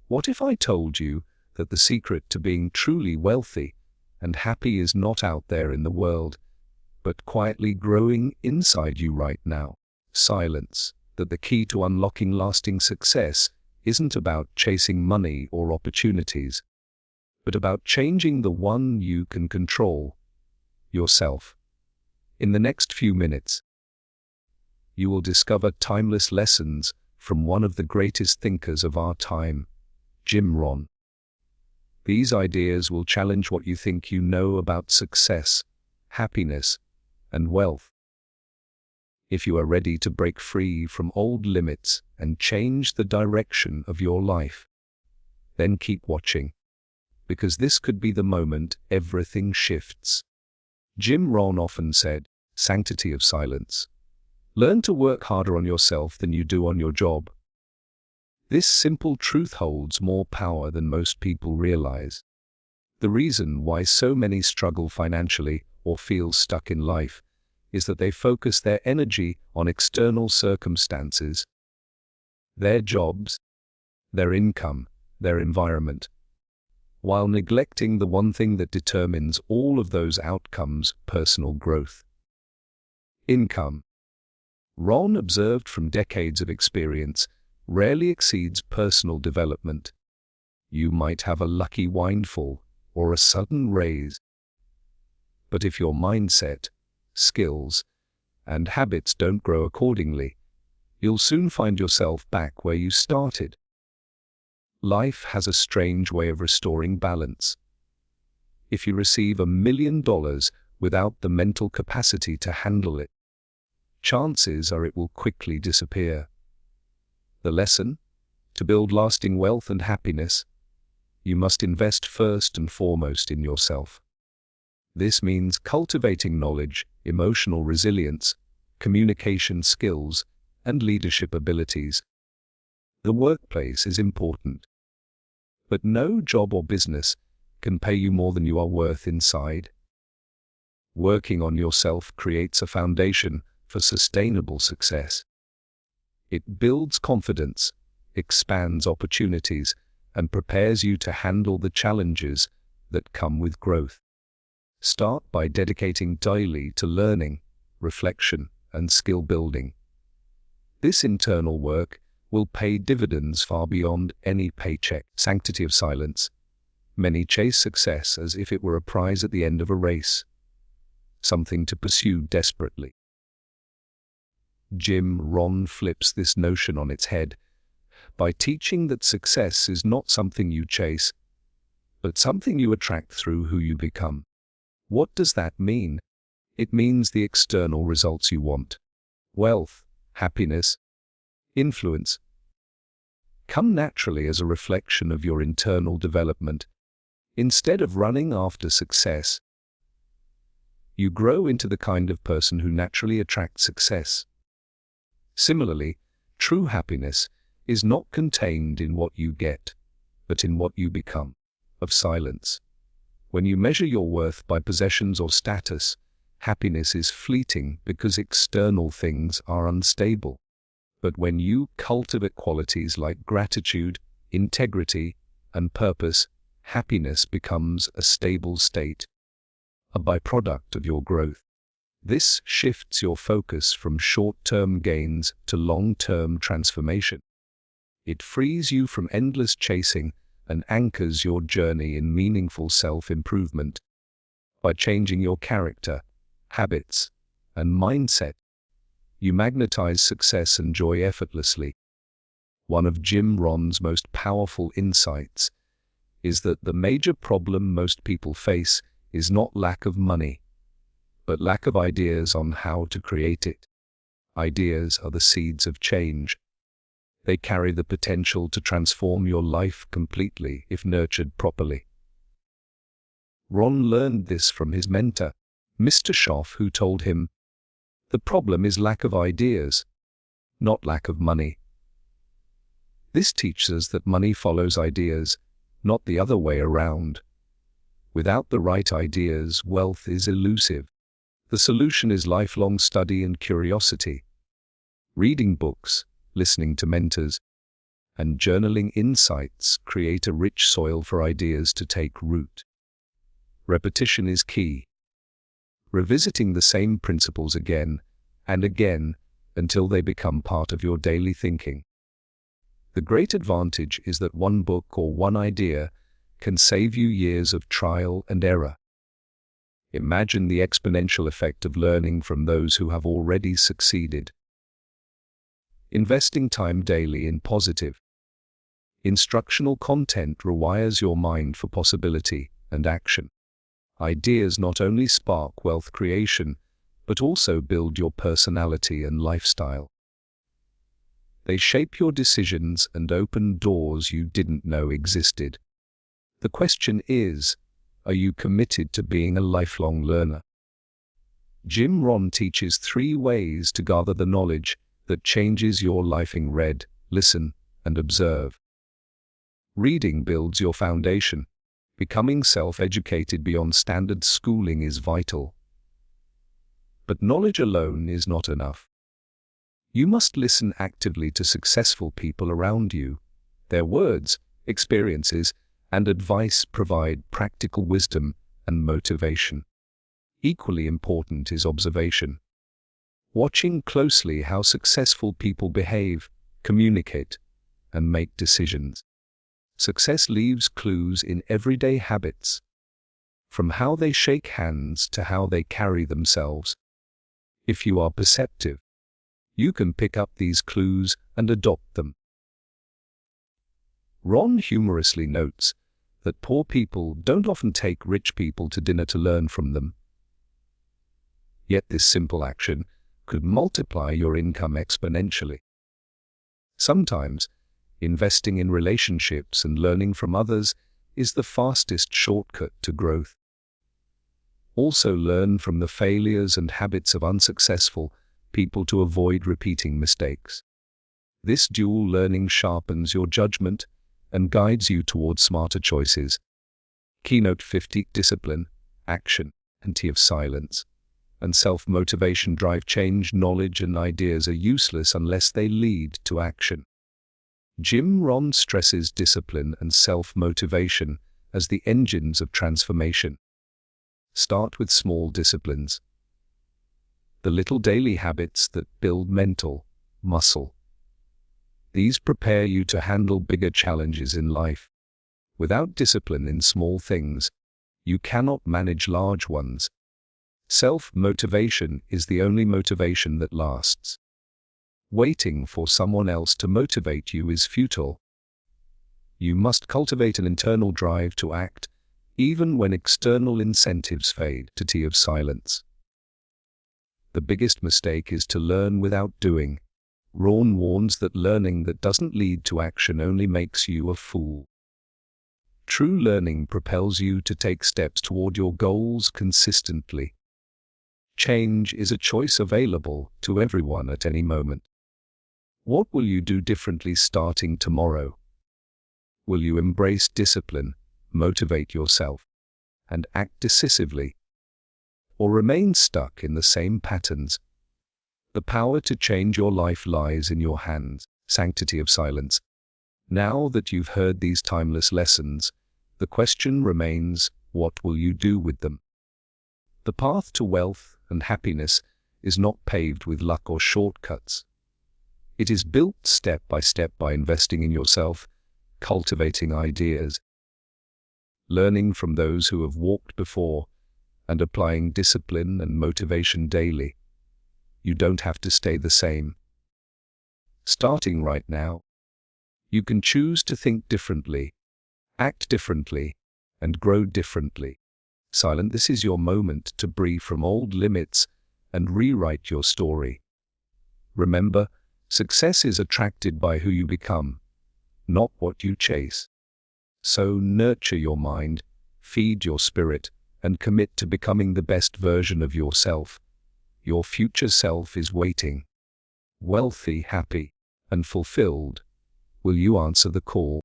What if I told you that the secret to being truly wealthy and happy is not out there in the world, but quietly growing inside you right now? Silence. That the key to unlocking lasting success isn't about chasing money or opportunities, but about changing the one you can control, yourself. In the next few minutes, you will discover timeless lessons from one of the greatest thinkers of our time, Jim Rohn. These ideas will challenge what you think you know about success, happiness, and wealth. If you are ready to break free from old limits and change the direction of your life, then keep watching, because this could be the moment everything shifts. Jim Rohn often said, "Sanctity of silence. Learn to work harder on yourself than you do on your job." This simple truth holds more power than most people realize. The reason why so many struggle financially or feel stuck in life is that they focus their energy on external circumstances, their jobs, their income, their environment, while neglecting the one thing that determines all of those outcomes: personal growth. Income. Rohn observed from decades of experience rarely exceeds personal development. You might have a lucky windfall or a sudden raise, but if your mindset, skills, and habits don't grow accordingly, you'll soon find yourself back where you started. Life has a strange way of restoring balance. If you receive $1 million without the mental capacity to handle it, chances are it will quickly disappear. The lesson? To build lasting wealth and happiness, you must invest first and foremost in yourself. This means cultivating knowledge, emotional resilience, communication skills, and leadership abilities. The workplace is important, but no job or business can pay you more than you are worth inside. Working on yourself creates a foundation for sustainable success. It builds confidence, expands opportunities, and prepares you to handle the challenges that come with growth. Start by dedicating daily to learning, reflection, and skill building. This internal work will pay dividends far beyond any paycheck. Sanctity of silence. Many chase success as if it were a prize at the end of a race, something to pursue desperately. Jim Rohn flips this notion on its head by teaching that success is not something you chase, but something you attract through who you become. What does that mean? It means the external results you want, wealth, happiness, influence, come naturally as a reflection of your internal development. Instead of running after success, you grow into the kind of person who naturally attracts success. Similarly, true happiness is not contained in what you get, but in what you become. Of silence. When you measure your worth by possessions or status, happiness is fleeting because external things are unstable. But when you cultivate qualities like gratitude, integrity, and purpose, happiness becomes a stable state, a byproduct of your growth. This shifts your focus from short-term gains to long-term transformation. It frees you from endless chasing and anchors your journey in meaningful self-improvement. By changing your character, habits, and mindset, you magnetize success and joy effortlessly. One of Jim Rohn's most powerful insights is that the major problem most people face is not lack of money, but lack of ideas on how to create it. Ideas are the seeds of change. They carry the potential to transform your life completely if nurtured properly. Rohn learned this from his mentor, Mr. Schoff, who told him, "The problem is lack of ideas, not lack of money." This teaches us that money follows ideas, not the other way around. Without the right ideas, wealth is elusive. The solution is lifelong study and curiosity. Reading books, listening to mentors, and journaling insights create a rich soil for ideas to take root. Repetition is key. Revisiting the same principles again and again until they become part of your daily thinking. The great advantage is that one book or one idea can save you years of trial and error. Imagine the exponential effect of learning from those who have already succeeded. Investing time daily in positive, instructional content rewires your mind for possibility and action. Ideas not only spark wealth creation, but also build your personality and lifestyle. They shape your decisions and open doors you didn't know existed. The question is, are you committed to being a lifelong learner? Jim Rohn teaches 3 ways to gather the knowledge that changes your life: read, listen, and observe. Reading builds your foundation. Becoming self-educated beyond standard schooling is vital. But knowledge alone is not enough. You must listen actively to successful people around you. Their words, experiences, and advice provide practical wisdom and motivation. Equally important is observation. Watching closely how successful people behave, communicate, and make decisions. Success leaves clues in everyday habits, from how they shake hands to how they carry themselves. If you are perceptive, you can pick up these clues and adopt them. Ron humorously notes that poor people don't often take rich people to dinner to learn from them. Yet this simple action could multiply your income exponentially. Sometimes, investing in relationships and learning from others is the fastest shortcut to growth. Also learn from the failures and habits of unsuccessful people to avoid repeating mistakes. This dual learning sharpens your judgment and guides you towards smarter choices. Keynote 50: Discipline, action, and T of silence, and self-motivation drive change. Knowledge and ideas are useless unless they lead to action. Jim Rohn stresses discipline and self-motivation as the engines of transformation. Start with small disciplines. The little daily habits that build mental muscle. These prepare you to handle bigger challenges in life. Without discipline in small things, you cannot manage large ones. Self-motivation is the only motivation that lasts. Waiting for someone else to motivate you is futile. You must cultivate an internal drive to act, even when external incentives fade. To T of silence. The biggest mistake is to learn without doing. Rohn warns that learning that doesn't lead to action only makes you a fool. True learning propels you to take steps toward your goals consistently. Change is a choice available to everyone at any moment. What will you do differently starting tomorrow? Will you embrace discipline, motivate yourself, and act decisively? Or remain stuck in the same patterns? The power to change your life lies in your hands. Sanctity of silence. Now that you've heard these timeless lessons, the question remains, what will you do with them? The path to wealth and happiness is not paved with luck or shortcuts. It is built step by step by investing in yourself, cultivating ideas, learning from those who have walked before, and applying discipline and motivation daily. You don't have to stay the same. Starting right now, you can choose to think differently, act differently, and grow differently. Silent, this is your moment to breathe from old limits and rewrite your story. Remember, success is attracted by who you become, not what you chase. So nurture your mind, feed your spirit, and commit to becoming the best version of yourself. Your future self is waiting. Wealthy, happy, and fulfilled. Will you answer the call?